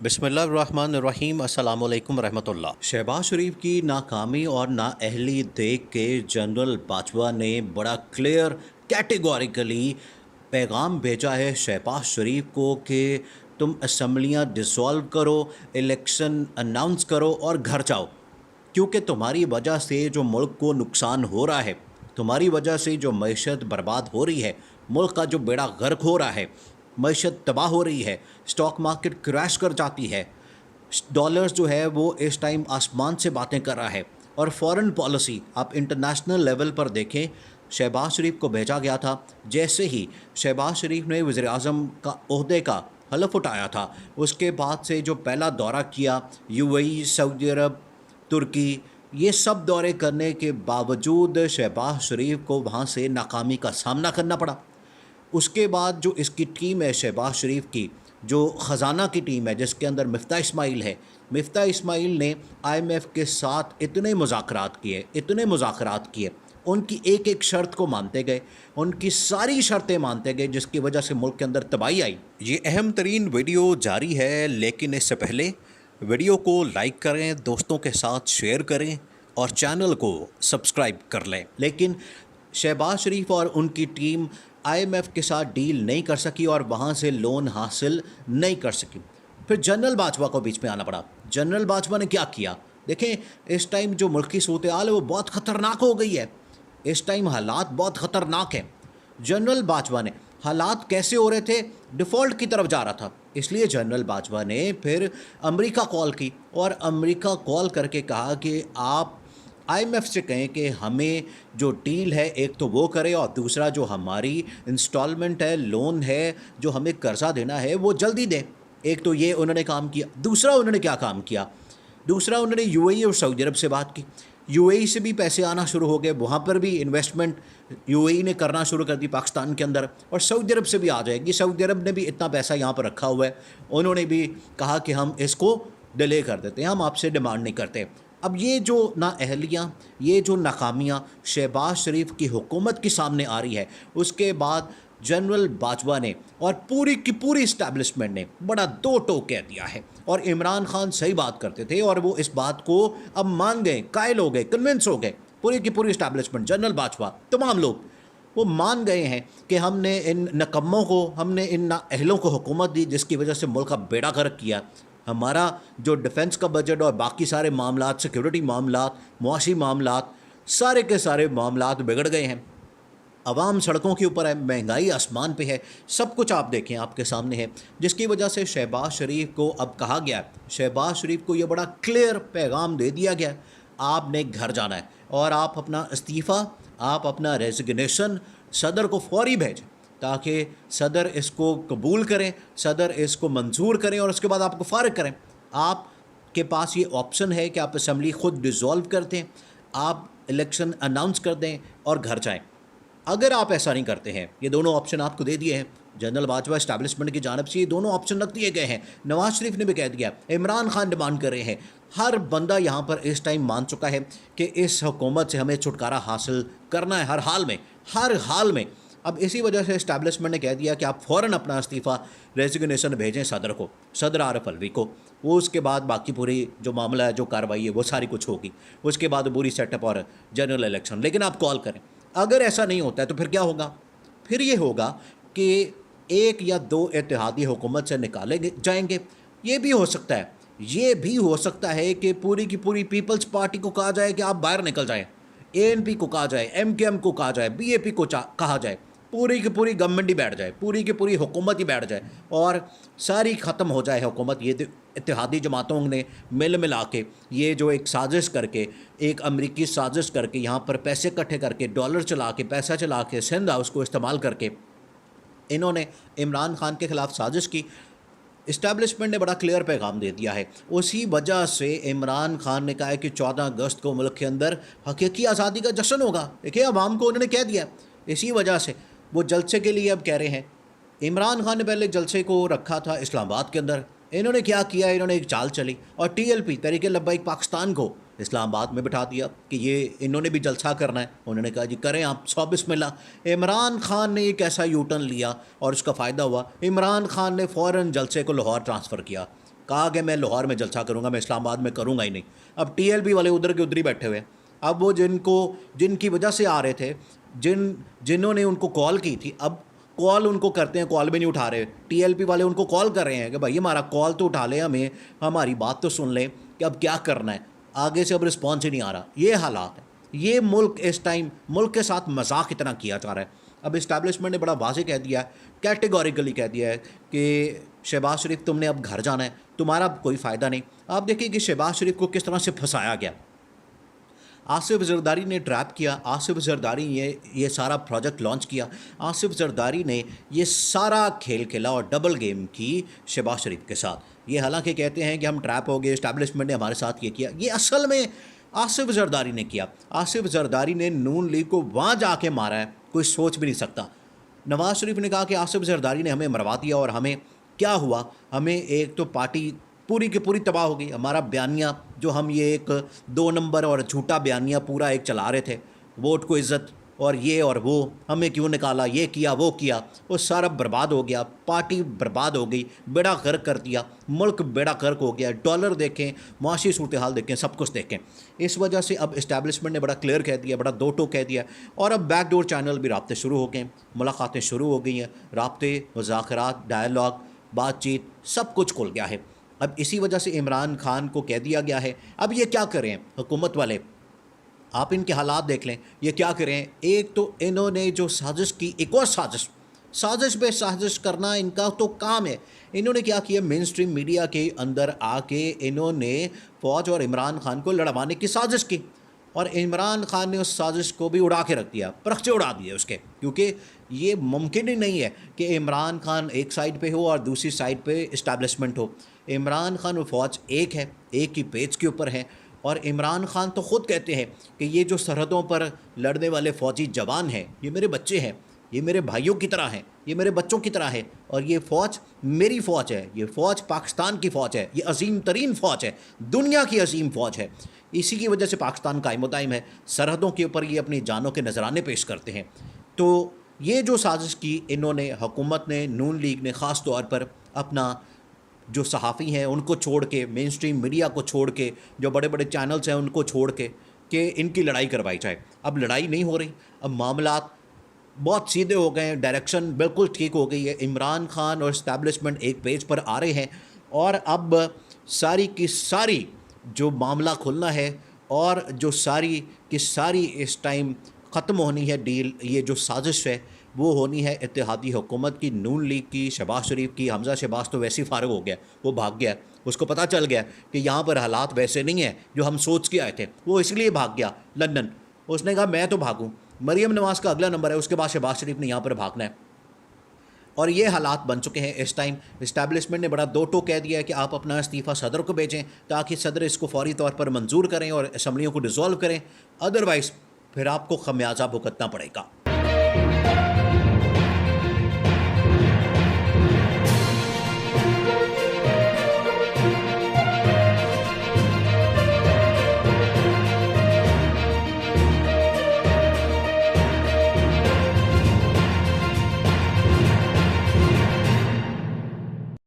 बिस्मिल्लाहिर्रहमानिर्रहीम अस्सलाम वालेकुम रहमतुल्लाह। शहबाज शरीफ की नाकामी और नाअहली देख के जनरल बाजवा ने बड़ा क्लियर कैटेगोरिकली पैगाम भेजा है शहबाज शरीफ को कि तुम असम्बलियाँ डिसॉल्व करो, इलेक्शन अनाउंस करो और घर जाओ, क्योंकि तुम्हारी वजह से जो मुल्क को नुकसान हो रहा है, तुम्हारी वजह से जो मईशत बर्बाद हो रही है, मुल्क का जो बेड़ा गर्क हो रहा है, मईशत तबाह हो रही है, स्टॉक मार्केट क्रैश कर जाती है, डॉलर्स जो है वो इस टाइम आसमान से बातें कर रहा है। और फॉरेन पॉलिसी आप इंटरनेशनल लेवल पर देखें, शहबाज शरीफ को भेजा गया था। जैसे ही शहबाज शरीफ ने वज़ीर आज़म का ओहदे का हलफ उठाया था, उसके बाद से जो पहला दौरा किया यूएई, सऊदी अरब, तुर्की, ये सब दौरे करने के बावजूद शहबाज शरीफ को वहाँ से नाकामी का सामना करना पड़ा। उसके बाद जो इसकी टीम है शहबाज शरीफ की, जो ख़जाना की टीम है जिसके अंदर मिफ्ता इस्माइल है, मिफ्ता इस्माइल ने आईएमएफ के साथ इतने मुज़ाकरात किए, उनकी एक एक शर्त को मानते गए, उनकी सारी शर्तें मानते गए, जिसकी वजह से मुल्क के अंदर तबाही आई। ये अहम तरीन वीडियो जारी है, लेकिन इससे पहले वीडियो को लाइक करें, दोस्तों के साथ शेयर करें और चैनल को सब्सक्राइब कर लें। लेकिन शहबाज शरीफ और उनकी टीम आईएमएफ के साथ डील नहीं कर सकी और वहाँ से लोन हासिल नहीं कर सकी। फिर जनरल बाजवा को बीच में आना पड़ा। जनरल बाजवा ने क्या किया? देखें, इस टाइम जो मुल्क की सूरत हाल है वो बहुत ख़तरनाक हो गई है। इस टाइम हालात बहुत ख़तरनाक हैं। जनरल बाजवा ने, हालात कैसे हो रहे थे? डिफ़ॉल्ट की तरफ जा रहा था। इसलिए जनरल बाजवा ने फिर अमेरिका कॉल की और अमेरिका कॉल करके कहा कि आप आईएमएफ से कहें कि हमें जो डील है एक तो वो करे और दूसरा जो हमारी इंस्टॉलमेंट है, लोन है, जो हमें कर्जा देना है वो जल्दी दें। एक तो ये उन्होंने काम किया। दूसरा उन्होंने क्या काम किया? दूसरा उन्होंने यूएई और सऊदी अरब से बात की। यूएई से भी पैसे आना शुरू हो गए, वहाँ पर भी इन्वेस्टमेंट यूएई ने करना शुरू कर दी पाकिस्तान के अंदर, और सऊदी अरब से भी आ जाएगी। सऊदी अरब ने भी इतना पैसा यहाँ पर रखा हुआ है, उन्होंने भी कहा कि हम इसको डिले कर देते हैं, हम आपसे डिमांड नहीं करते। अब ये जो नाअहलियाँ, ये जो नाकामियाँ शहबाज शरीफ की हुकूमत के सामने आ रही है, उसके बाद जनरल बाजवा ने और पूरी की पूरी इस्टेब्लिशमेंट ने बड़ा दो टोक कह दिया है। और इमरान खान सही बात करते थे और वो इस बात को अब मान गए, कायल हो गए, कन्विंस हो गए। पूरी की पूरी इस्टेब्लिशमेंट, जनरल बाजवा, तमाम लोग वो मान गए हैं कि हमने इन नकम्मों को, हमने इन नाअहलों को हुकूमत दी जिसकी वजह से मुल्क का बेड़ा गर्क किया। हमारा जो डिफेंस का बजट और बाकी सारे मामलात, सिक्योरिटी मामलात, मुआशी मामलात, सारे के सारे मामलात बिगड़ गए हैं। अवाम सड़कों के ऊपर है, महंगाई आसमान पे है, सब कुछ आप देखें आपके सामने है, जिसकी वजह से शहबाज शरीफ को अब कहा गया, शहबाज शरीफ को ये बड़ा क्लियर पैगाम दे दिया गया, आपने घर जाना है और आप अपना इस्तीफ़ा, आप अपना रेजिग्नेशन सदर को फौरी भेजें ताकि सदर इसको कबूल करें, सदर इसको मंजूर करें और उसके बाद आपको फ़ारिग करें। आपके पास ये ऑप्शन है कि आप असम्बली ख़ुद डिज़ोल्व कर दें, आप इलेक्शन अनाउंस कर दें और घर जाएं। अगर आप ऐसा नहीं करते हैं, ये दोनों ऑप्शन आपको दे दिए हैं जनरल बाजवा इस्टेब्लिशमेंट की जानिब से, ये दोनों ऑप्शन रख दिए गए हैं। नवाज़ शरीफ ने भी कह दिया, इमरान खान डिमांड कर रहे हैं। हर बंदा यहाँ पर इस टाइम मान चुका है कि इस हुकूमत से हमें छुटकारा हासिल करना है, हर हाल में, हर हाल में। अब इसी वजह से इस्टेब्लिशमेंट ने कह दिया कि आप फ़ौरन अपना इस्तीफ़ा, रेजिग्नेशन भेजें सदर को, सदर आरिफ अलवी को। वो उसके बाद बाकी पूरी जो मामला है, जो कार्रवाई है, वो सारी कुछ होगी। उसके बाद पूरी सेटअप और जनरल इलेक्शन। लेकिन आप कॉल करें। अगर ऐसा नहीं होता है तो फिर क्या होगा? फिर ये होगा कि एक या दो इत्तेहादी हुकूमत से निकाले जाएंगे। ये भी हो सकता है, ये भी हो सकता है कि पूरी की पूरी पीपल्स पार्टी को कहा जाए कि आप बाहर निकल जाएं, एएनपी को कहा जाए, एमकेएम को कहा जाए, बीएपी को कहा जाए, पूरी की पूरी गवर्नमेंट ही बैठ जाए, पूरी की पूरी हुकूमत ही बैठ जाए और सारी ख़त्म हो जाए हुकूमत। ये इत्तेहादी जमातों ने मिला के, ये जो एक साजिश करके, एक अमरीकी साजिश करके, यहाँ पर पैसे इकट्ठे करके, डॉलर चला के, पैसा चला के, सिंध हाउस को इस्तेमाल करके इन्होंने इमरान खान के ख़िलाफ़ साजिश की। इस्टेब्लिशमेंट ने बड़ा क्लियर पैगाम दे दिया है। उसी वजह से इमरान खान ने कहा है कि 14 अगस्त को मुल्क के अंदर हकीकी आज़ादी का जश्न होगा। देखिए, अवाम को उन्होंने कह दिया। इसी वजह से वो जलसे के लिए अब कह रहे हैं। इमरान खान ने पहले जलसे को रखा था इस्लामाबाद के अंदर, इन्होंने क्या किया, इन्होंने एक चाल चली और टीएलपी, तहरीक लब्बैक पाकिस्तान को इस्लामाबाद में बिठा दिया कि ये इन्होंने भी जलसा करना है। उन्होंने कहा जी करें आप, सौ बिस्मिल्लाह। इमरान खान ने एक ऐसा यू टर्न लिया और उसका फ़ायदा हुआ। इमरान खान ने फ़ौरन जलसे को लाहौर ट्रांसफ़र किया। कहा कि मैं लाहौर में जलसा करूँगा, मैं इस्लामाबाद में करूँगा ही नहीं। अब टीएलपी वाले उधर के उधर ही बैठे हुए हैं। अब वो जिनकी वजह से आ रहे थे, जिन्होंने उनको कॉल की थी, अब कॉल उनको करते हैं, कॉल भी नहीं उठा रहे। टीएलपी वाले उनको कॉल कर रहे हैं कि भाई हमारा कॉल तो उठा ले, हमें हमारी बात तो सुन ले कि अब क्या करना है। आगे से अब रिस्पॉन्स ही नहीं आ रहा। ये हालात है। ये मुल्क इस टाइम, मुल्क के साथ मजाक इतना किया जा रहा है। अब इस्टेब्लिशमेंट ने बड़ा वाज़ेह कह दिया है, कैटेगोरिकली कह दिया है कि शहबाज शरीफ तुमने अब घर जाना है, तुम्हारा कोई फ़ायदा नहीं। आप देखिए कि शहबाज शरीफ को किस तरह से फंसाया गया। आसिफ जरदारी ने ट्रैप किया, आसिफ जरदारी ये सारा प्रोजेक्ट लॉन्च किया, आसिफ जरदारी ने ये सारा खेल खेला और डबल गेम की शहबाज शरीफ के साथ। ये हालांकि कहते हैं कि हम ट्रैप हो गए, इस्टेब्लिशमेंट ने हमारे साथ ये किया, ये असल में आसिफ जरदारी ने किया। आसिफ जरदारी ने नून लीग को वहाँ जाके मारा है, कोई सोच भी नहीं सकता। नवाज़ शरीफ ने कहा कि आसिफ जरदारी ने हमें मरवा दिया और हमें क्या हुआ, हमें एक तो पार्टी पूरी की पूरी तबाह हो गई। हमारा बयानिया जो हम ये एक 2 नंबर और झूठा बयानिया पूरा एक चला रहे थे, वोट को इज़्ज़त और ये और वो, हमें क्यों निकाला, ये किया वो किया, वो सारा बर्बाद हो गया। पार्टी बर्बाद हो गई, बेड़ा गर्क कर दिया, मुल्क बेड़ा गर्क हो गया। डॉलर देखें, मुआशी सूरत हाल देखें, सब कुछ देखें। इस वजह से अब इस्टेब्लिशमेंट ने बड़ा क्लियर कह दिया, बड़ा दो टोक कह दिया। और अब बैकडोर चैनल भी राब्ते शुरू हो गए, मुलाकातें शुरू हो गई हैं, राब्ते, मुज़ाकरात, डायलॉग, बातचीत, सब कुछ खुल गया है। अब इसी वजह से इमरान खान को कह दिया गया है, अब ये क्या करें हुकूमत वाले, आप इनके हालात देख लें, ये क्या करें। एक तो इन्होंने जो साजिश की, एक और साजिश पे साजिश करना इनका तो काम है। इन्होंने क्या किया, मेन स्ट्रीम मीडिया के अंदर आके इन्होंने फ़ौज और इमरान खान को लड़वाने की साजिश की और इमरान खान ने उस साजिश को भी उड़ा के रख दिया, परखचे उड़ा दिए उसके, क्योंकि ये मुमकिन ही नहीं है कि इमरान खान एक साइड पे हो और दूसरी साइड पे इस्टेब्लिशमेंट हो। इमरान खान और फ़ौज एक है, एक ही पेज के ऊपर है। और इमरान खान तो ख़ुद कहते हैं कि ये जो सरहदों पर लड़ने वाले फ़ौजी जवान हैं, ये मेरे बच्चे हैं, ये मेरे भाइयों की तरह हैं, ये मेरे बच्चों की तरह है, और ये फ़ौज मेरी फ़ौज है, ये फ़ौज पाकिस्तान की फ़ौज है, ये अजीम तरीन फ़ौज है, दुनिया की अजीम फ़ौज है। इसी की वजह से पाकिस्तान कायम दायम है। सरहदों के ऊपर ये अपनी जानों के नजराने पेश करते हैं। तो ये जो साजिश की इन्होंने, हुकूमत ने, नून लीग ने, ख़ास तौर पर अपना जो सहाफ़ी हैं उनको छोड़ के, मेन स्ट्रीम मीडिया को छोड़ के, जो बड़े बड़े चैनल्स हैं उनको छोड़ के, कि इनकी लड़ाई करवाई जाए। अब लड़ाई नहीं हो रही, अब मामलात बहुत सीधे हो गए हैं, डायरेक्शन बिल्कुल ठीक हो गई है। इमरान खान और इस्टेब्लिशमेंट एक पेज पर आ रहे हैं और अब सारी की सारी जो मामला खुलना है और जो सारी की सारी इस टाइम ख़त्म होनी है डील, ये जो साजिश है वो होनी है इत्तेहादी हुकूमत की, नून लीग की, शहबाज शरीफ की। हमज़ा शहबाज तो वैसे ही फारग हो गया, वो भाग गया, उसको पता चल गया कि यहाँ पर हालात वैसे नहीं हैं जो हम सोच के आए थे। वो इसलिए भाग गया लंदन। उसने कहा मैं तो भागूँ, मरीम नवाज़ का अगला नंबर है, उसके बाद शहबाज शरीफ ने यहाँ पर भागना है। और ये हालात बन चुके हैं इस टाइम। इस्टेब्लिशमेंट ने बड़ा दो टोक कह दिया है कि आप अपना इस्तीफ़ा सदर को भेजें ताकि सदर इसको फौरी तौर पर मंजूर करें और असम्बलियों को डिज़ोल्व करें, अदरवाइज़ फिर आपको खमियाजा भुगतना पड़ेगा।